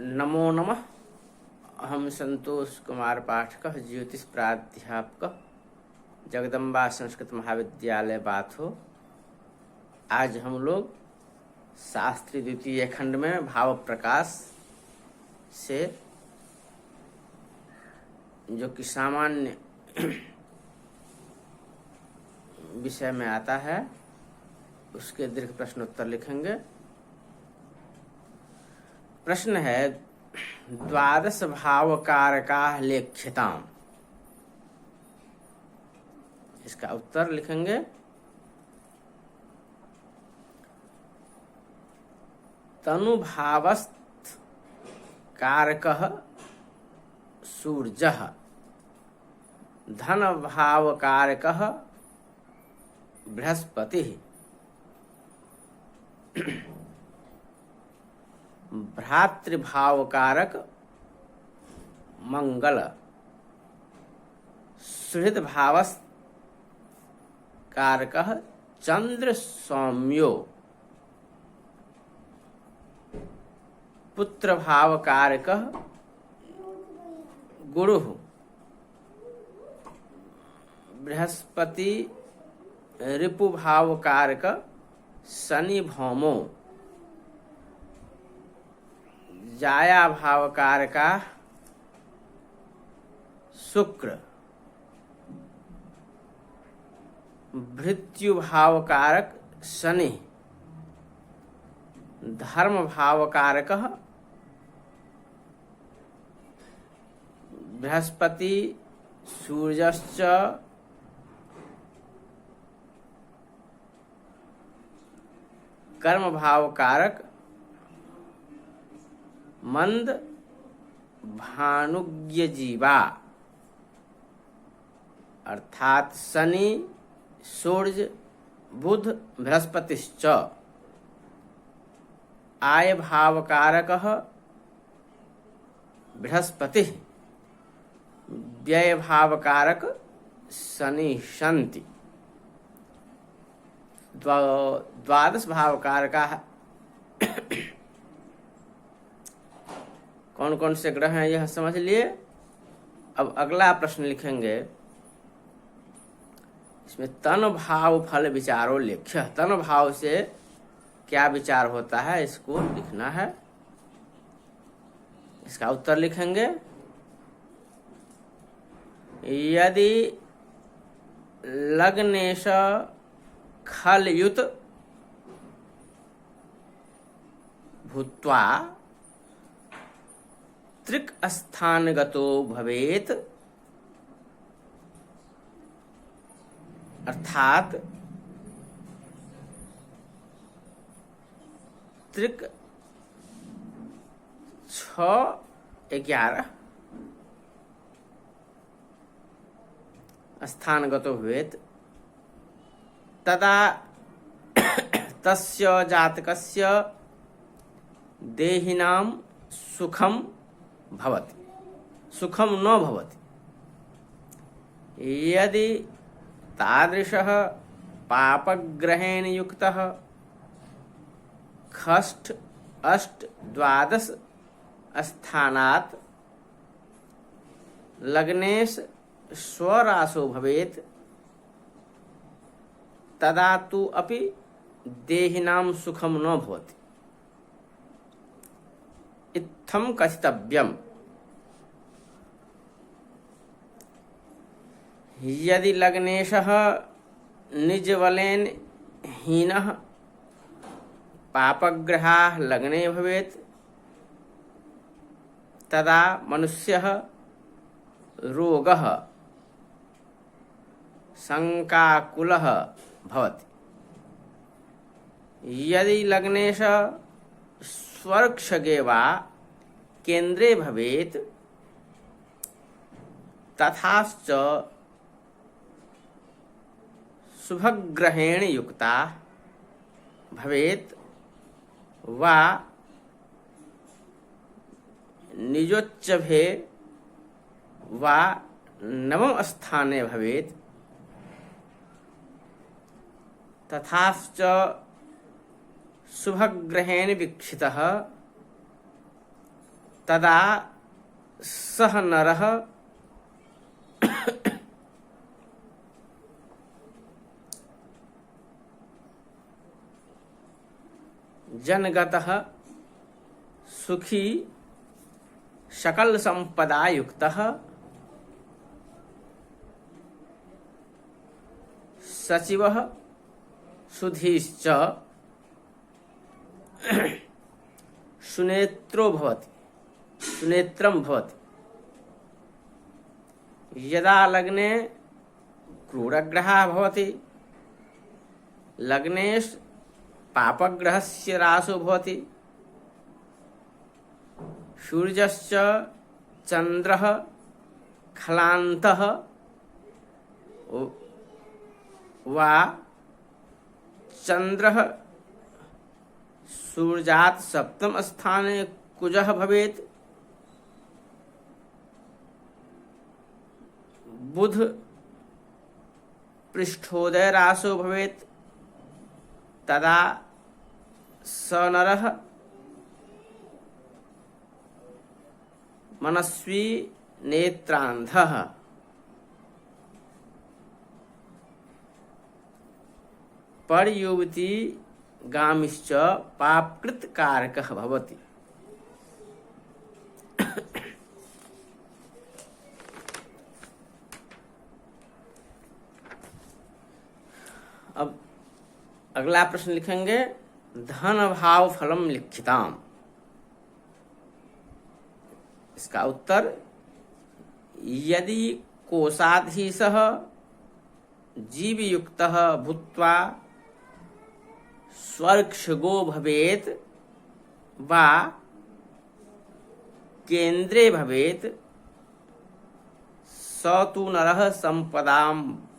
नमो नमः। अहम संतोष कुमार पाठक, ज्योतिष प्राध्यापक, जगदम्बा संस्कृत महाविद्यालय बाथो। आज हम लोग शास्त्री द्वितीय खंड में भाव प्रकाश से जो कि सामान्य विषय में आता है उसके दीर्घ प्रश्नोत्तर लिखेंगे। प्रश्न है द्वादश भाव कारका लेख्यताम। इसका उत्तर लिखेंगे। तनुभावस्थ कारकः सूर्यः, धन भाव कारकः बृहस्पतिः, भ्रातृभाव कारक मंगल, सुहृद भावस्थ कारकः चंद्र सौम्यो, पुत्र भाव कारकः गुरुः, बृहस्पति रिपु भाव कारक शनि भौमो, जाया भाव कारका शुक्र, भृत्यु भाव कारक शनि, धर्म भाव कारक बृहस्पति, सूर्यश्च कर्म भाव कारक मंद भानुज्ञ जीवा, अर्थात शनि, सूर्य, बुध, बृहस्पतिश्च। आय भाव कारकः बृहस्पति, व्यय भाव कारक शनि शन्ति। द्वादश भाव कारका कौन कौन से ग्रह हैं यह समझ लिए। अब अगला प्रश्न लिखेंगे। इसमें तन भाव फल विचारो लेख्य। तन भाव से क्या विचार होता है इसको लिखना है। इसका उत्तर लिखेंगे। यदि लग्नेश खलयुत भूत्वा त्रिक स्थानगतो भवेत, अर्थात त्रिक 6-11 स्थानगतो भवेत, तदा तस्य जातकस्य देहिनां सुखम भवति, सुखम न भवति। यदि तादृशः पापग्रहेण युक्तः षष्ठ, अष्ट, द्वादश स्थानात् लग्नेश स्वरासो भवेत्, तदा तु अपि देहिनां सुखम न भवति। इत्थं कथितव्यम्। यदि लग्नेशः निजबलेन हीनः पापग्रहाः लग्ने भवेत्, तदा मनुष्यः रोगः शङ्काकुलः भवति। यदि लग्नेश स्वर्क्षगे वा केन्द्रे भवेत्, तथाश्च शुभग्रहेण युक्ता भवेत् वा निजोच्चभे वा नवम स्थाने भवेत्, तथाश्च शुभग्रहेण वीक्षितः तदा सह नरः जनगतः सुखी सकल संपदा युक्तः सचिवः सुधीश्च सुनेत्रो भवति सुनेत्रं भवति। यदा लग्ने क्रूरग्रहः भवति लग्नेश पापग्रहस्य रासो भवति। सूर्यश्च चन्द्रः खलान्तः वा चन्द्रः सूर्यात् सप्तम स्थाने कुजः भवेत्। बुध पृष्ठोदय रासो भवेत् तदा स नरः मनस्वी नेत्रान्धः। परयुवती गामिश्च पापकृत कारकः भवति। अब अगला प्रश्न लिखेंगे धन भाव फलम लिखिताम। इसका उत्तर यदि कोशाधीशः जीवयुक्तः भूत्वा स्वर्क्षगो भवेत् वा केन्द्रे भवेत् स तु नरः संपदां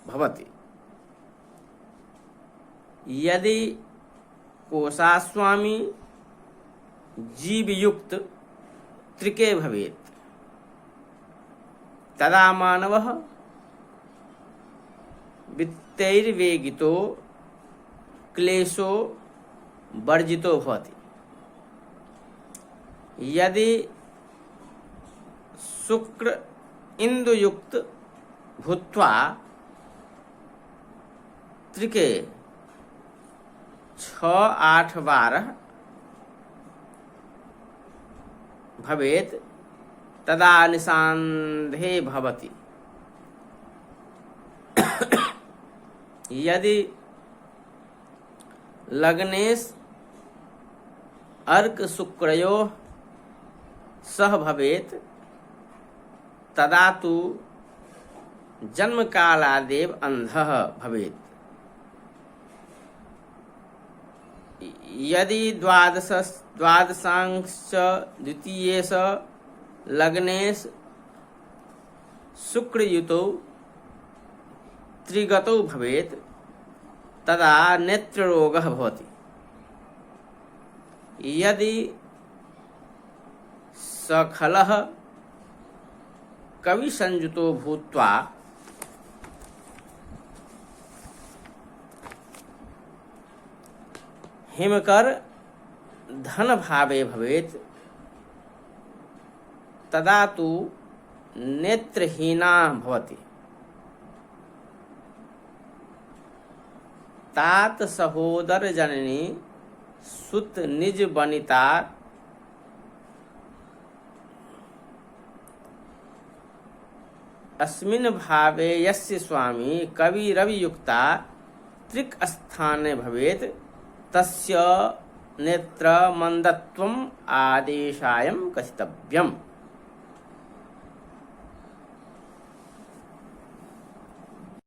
भवति। यदि कोशास्वामी जीवयुक्त त्रिके भवेत् तदा मानवः वित्तैर्वेगितो क्लेशो वर्जितो भवति। यदि शुक्र इंदुयुक्त भूत्वा त्रिके 6, 8, 12 भवेत् तदा निसन्देहे भवति। यदि लग्नेश अर्क शुक्रयोः सह भवेत् तदा तु जन्मकालादेव अंधः भवेत्। यदि द्वादशांश द्वितीयेश लग्नेश शुक्रयुतौ त्रिगतौ भवेत् तदा नेत्ररोगः भवति। यदि सखलः कविसंयुतो भूत्वा हिमकर धन भावे भवेत् तदा तु नेत्रहीना भवति। तात सहोदर जननी सुत निज बनिता अस्मिन् भावे यस्य स्वामी कवि रवि युक्ता त्रिक स्थाने भवेत् तस्य नेत्र मंदत्वम आदेशायम कथितव्यम।